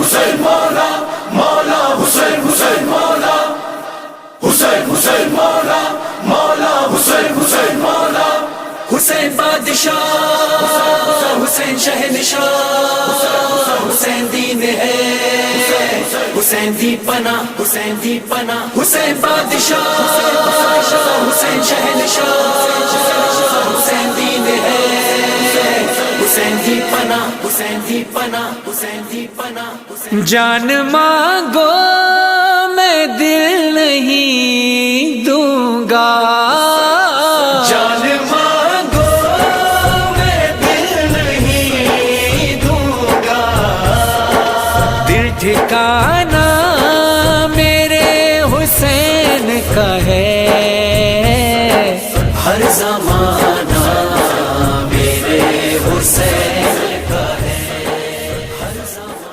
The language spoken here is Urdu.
حسین مولا مولا حسین حسین مولا حسین حسین مولا مولا حسین حسین مولا حسین بادشاہ حسین شہنشاہ حسین دین ہے حسین دی پناہ حسین دی پناہ حسین بادشاہ حسین شہنشاہ حسین دین ہے حسین دی پناہ حسین دی پناہ حسین دی پناہ جان مانگو میں دل نہیں دوں گا جان مانگو میں دل نہیں دوں گا دل ٹھکانا میرے حسین کا ہے ہر زمانہ میرے حسین کا ہے ہر زمانہ